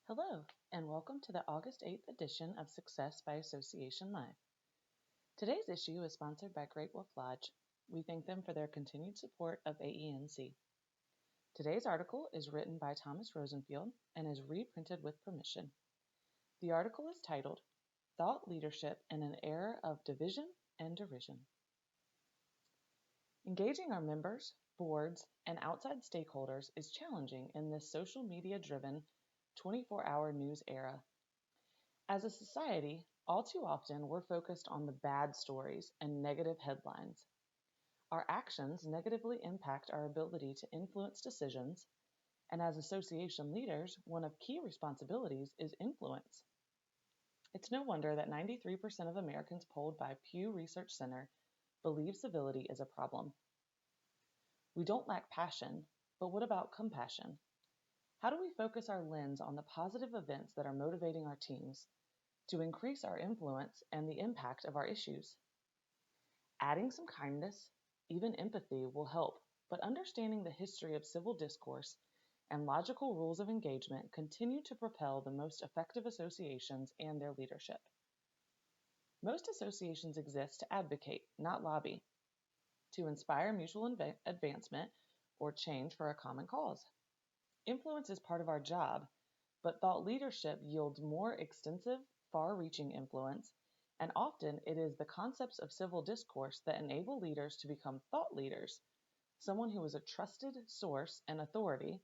Hello, and welcome to the August 8th edition of Success by Association Live. Today's issue is sponsored by Great Wolf Lodge. We thank them for their continued support of AENC. Today's article is written by Thomas Rosenfield and is reprinted with permission. The article is titled, Thought Leadership in an Era of Division and Derision. Engaging our members, boards, and outside stakeholders is challenging in this social media-driven 24-hour news era. As a society, all too often we're focused on the bad stories and negative headlines. Our actions negatively impact our ability to influence decisions, and as association leaders, one of key responsibilities is influence. It's no wonder that 93% of Americans polled by Pew Research Center believe civility is a problem. We don't lack passion, but what about compassion? How do we focus our lens on the positive events that are motivating our teams to increase our influence and the impact of our issues? Adding some kindness, even empathy, will help, but understanding the history of civil discourse and logical rules of engagement continue to propel the most effective associations and their leadership. Most associations exist to advocate, not lobby, to inspire mutual advancement or change for a common cause. Influence is part of our job, but thought leadership yields more extensive, far-reaching influence, and often it is the concepts of civil discourse that enable leaders to become thought leaders, someone who is a trusted source and authority,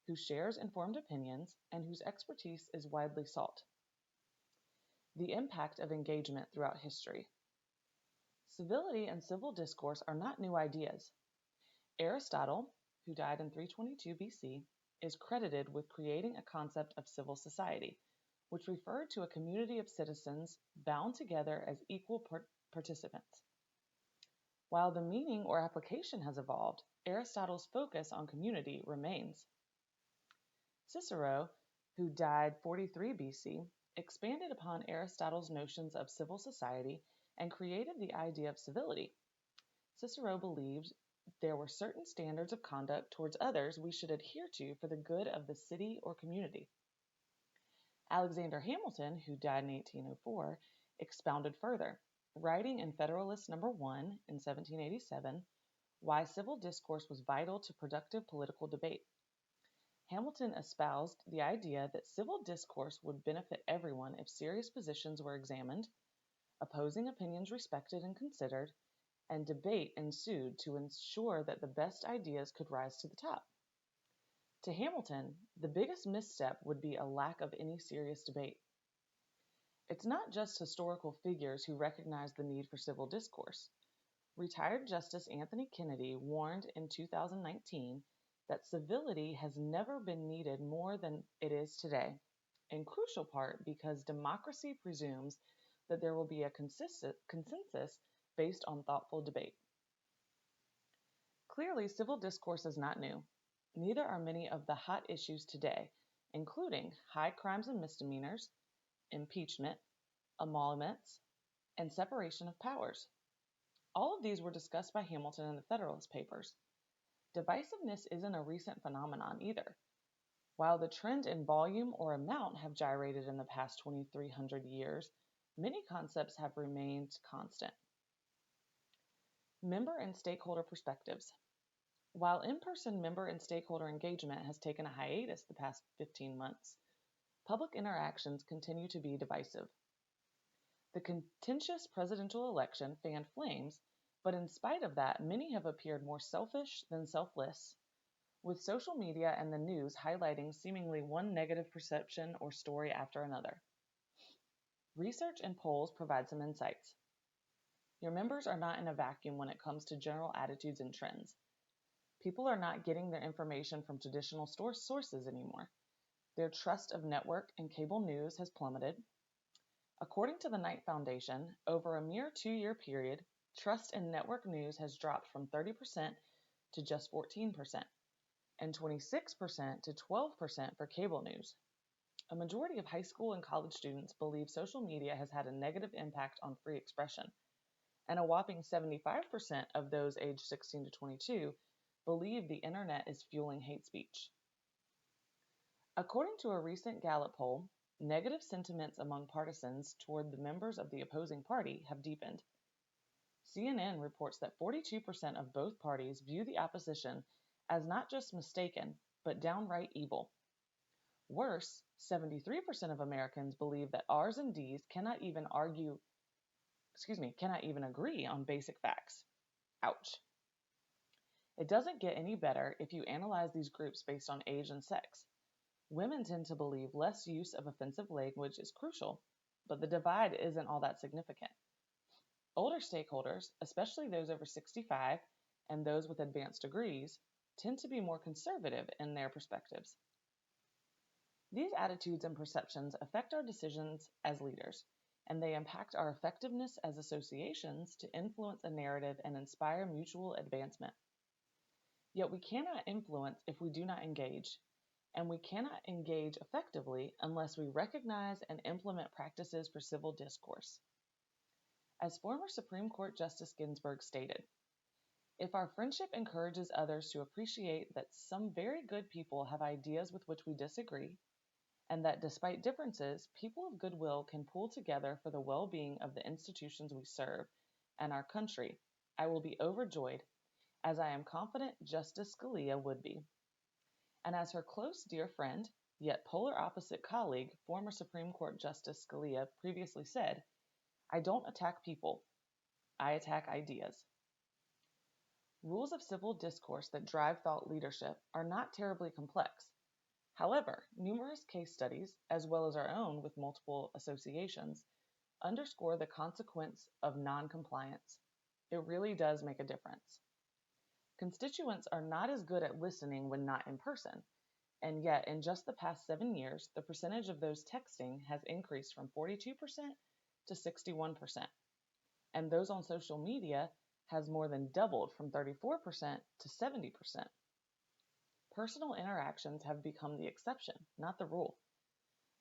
who shares informed opinions, and whose expertise is widely sought. The impact of engagement throughout history. Civility and civil discourse are not new ideas. Aristotle, who died in 322 BC, is credited with creating a concept of civil society, which referred to a community of citizens bound together as equal participants. While the meaning or application has evolved, Aristotle's focus on community remains. Cicero, who died 43 BC, expanded upon Aristotle's notions of civil society and created the idea of civility. Cicero believed there were certain standards of conduct towards others we should adhere to for the good of the city or community. Alexander Hamilton, who died in 1804, expounded further, writing in Federalist No. 1 in 1787, why civil discourse was vital to productive political debate. Hamilton espoused the idea that civil discourse would benefit everyone if serious positions were examined, opposing opinions respected and considered, and debate ensued to ensure that the best ideas could rise to the top. To Hamilton, the biggest misstep would be a lack of any serious debate. It's not just historical figures who recognize the need for civil discourse. Retired Justice Anthony Kennedy warned in 2019 that civility has never been needed more than it is today, in crucial part because democracy presumes that there will be a consensus based on thoughtful debate. Clearly, civil discourse is not new. Neither are many of the hot issues today, including high crimes and misdemeanors, impeachment, emoluments, and separation of powers. All of these were discussed by Hamilton in the Federalist Papers. Divisiveness isn't a recent phenomenon either. While the trend in volume or amount have gyrated in the past 2,300 years, many concepts have remained constant. Member and stakeholder perspectives. While in-person member and stakeholder engagement has taken a hiatus the past 15 months, public interactions continue to be divisive. The contentious presidential election fanned flames, but in spite of that, many have appeared more selfish than selfless, with social media and the news highlighting seemingly one negative perception or story after another. Research and polls provide some insights. Your members are not in a vacuum when it comes to general attitudes and trends. People are not getting their information from traditional sources anymore. Their trust of network and cable news has plummeted. According to the Knight Foundation, over a mere 2-year period, trust in network news has dropped from 30% to just 14%, and 26% to 12% for cable news. A majority of high school and college students believe social media has had a negative impact on free expression, and a whopping 75% of those aged 16 to 22 believe the internet is fueling hate speech. According to a recent Gallup poll, negative sentiments among partisans toward the members of the opposing party have deepened. CNN reports that 42% of both parties view the opposition as not just mistaken, but downright evil. Worse, 73% of Americans believe that R's and D's cannot even agree on basic facts. Ouch. It doesn't get any better if you analyze these groups based on age and sex. Women tend to believe less use of offensive language is crucial, but the divide isn't all that significant. Older stakeholders, especially those over 65 and those with advanced degrees, tend to be more conservative in their perspectives. These attitudes and perceptions affect our decisions as leaders, and they impact our effectiveness as associations to influence a narrative and inspire mutual advancement. Yet we cannot influence if we do not engage, and we cannot engage effectively unless we recognize and implement practices for civil discourse. As former Supreme Court Justice Ginsburg stated, if our friendship encourages others to appreciate that some very good people have ideas with which we disagree, and that despite differences, people of goodwill can pull together for the well-being of the institutions we serve and our country, I will be overjoyed, as I am confident Justice Scalia would be. And as her close, dear friend, yet polar opposite colleague, former Supreme Court Justice Scalia previously said, I don't attack people, I attack ideas. Rules of civil discourse that drive thought leadership are not terribly complex. However, numerous case studies, as well as our own with multiple associations, underscore the consequence of non-compliance. It really does make a difference. Constituents are not as good at listening when not in person, and yet in just the past 7 years, the percentage of those texting has increased from 42% to 61%, and those on social media has more than doubled from 34% to 70%. Personal interactions have become the exception, not the rule.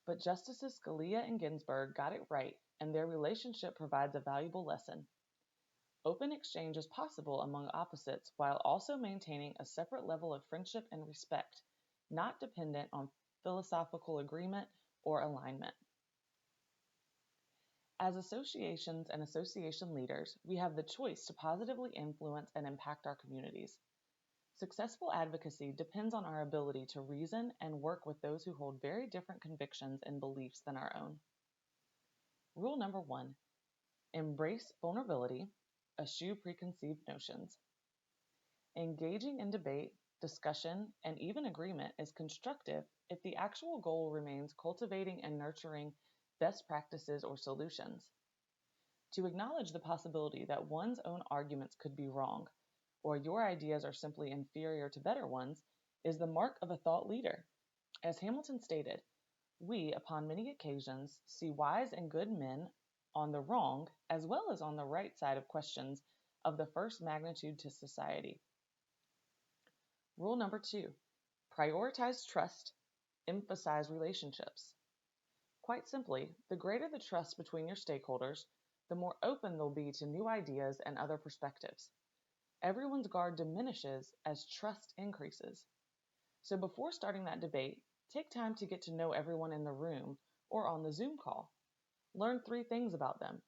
But Justices Scalia and Ginsburg got it right, and their relationship provides a valuable lesson. Open exchange is possible among opposites while also maintaining a separate level of friendship and respect, not dependent on philosophical agreement or alignment. As associations and association leaders, we have the choice to positively influence and impact our communities. Successful advocacy depends on our ability to reason and work with those who hold very different convictions and beliefs than our own. Rule number 1, embrace vulnerability, eschew preconceived notions. Engaging in debate, discussion, and even agreement is constructive if the actual goal remains cultivating and nurturing best practices or solutions. To acknowledge the possibility that one's own arguments could be wrong, or your ideas are simply inferior to better ones, is the mark of a thought leader. As Hamilton stated, we, upon many occasions, see wise and good men on the wrong as well as on the right side of questions of the first magnitude to society. Rule number 2, prioritize trust, emphasize relationships. Quite simply, the greater the trust between your stakeholders, the more open they'll be to new ideas and other perspectives. Everyone's guard diminishes as trust increases. So before starting that debate, take time to get to know everyone in the room or on the Zoom call. Learn 3 things about them.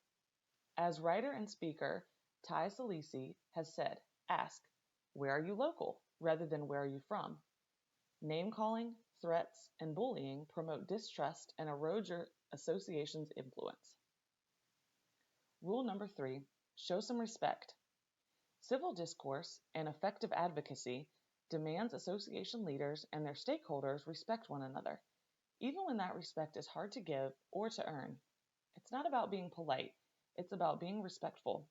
As writer and speaker Ty Salisi has said, ask, where are you local, rather than where are you from? Name-calling, threats, and bullying promote distrust and erode your association's influence. Rule number 3, show some respect. Civil discourse and effective advocacy demands association leaders and their stakeholders respect one another, even when that respect is hard to give or to earn. It's not about being polite, it's about being respectful.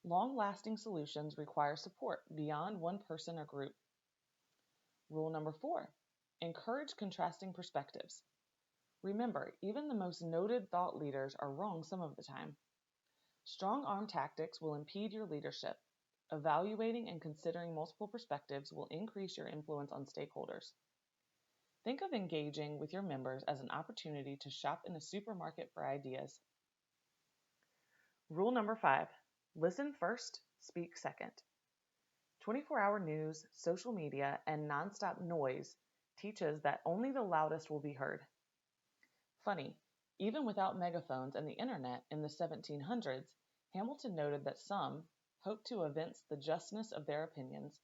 Long-lasting solutions require support beyond one person or group. Rule number 4, encourage contrasting perspectives. Remember, even the most noted thought leaders are wrong some of the time. Strong-arm tactics will impede your leadership. Evaluating and considering multiple perspectives will increase your influence on stakeholders. Think of engaging with your members as an opportunity to shop in a supermarket for ideas. Rule number 5, listen first, speak second. 24-hour news, social media, and nonstop noise teaches that only the loudest will be heard. Funny, even without megaphones and the internet in the 1700s, Hamilton noted that some hoped to evince the justness of their opinions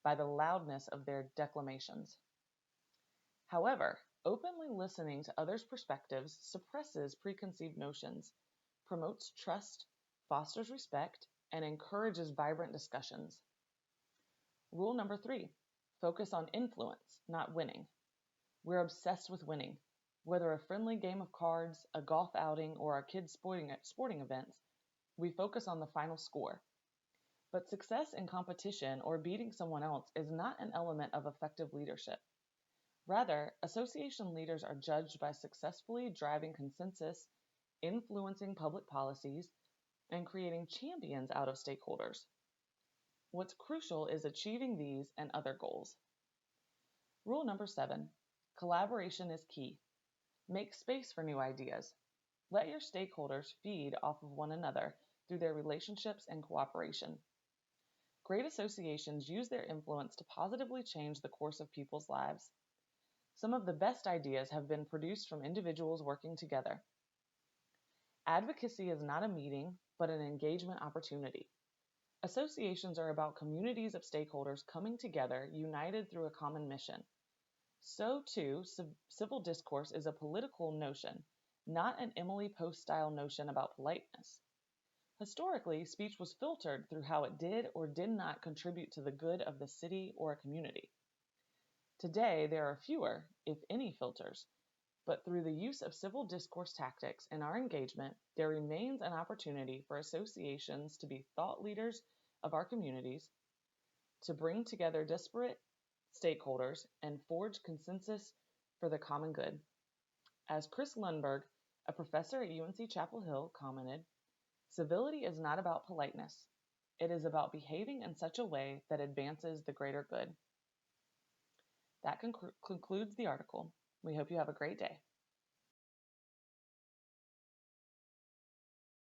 by the loudness of their declamations. However, openly listening to others' perspectives suppresses preconceived notions, promotes trust, fosters respect, and encourages vibrant discussions. Rule number 3, focus on influence, not winning. We're obsessed with winning. Whether a friendly game of cards, a golf outing, or our kids' sporting events, we focus on the final score. But success in competition or beating someone else is not an element of effective leadership. Rather, association leaders are judged by successfully driving consensus, influencing public policies, and creating champions out of stakeholders. What's crucial is achieving these and other goals. Rule number 7, collaboration is key. Make space for new ideas. Let your stakeholders feed off of one another through their relationships and cooperation. Great associations use their influence to positively change the course of people's lives. Some of the best ideas have been produced from individuals working together. Advocacy is not a meeting, but an engagement opportunity. Associations are about communities of stakeholders coming together, united through a common mission. So too, civil discourse is a political notion, not an Emily Post-style notion about politeness. Historically, speech was filtered through how it did or did not contribute to the good of the city or a community. Today, there are fewer, if any, filters, but through the use of civil discourse tactics in our engagement, there remains an opportunity for associations to be thought leaders of our communities, to bring together disparate stakeholders, and forge consensus for the common good. As Chris Lundberg, a professor at UNC Chapel Hill, commented, civility is not about politeness. It is about behaving in such a way that advances the greater good. That concludes the article. We hope you have a great day.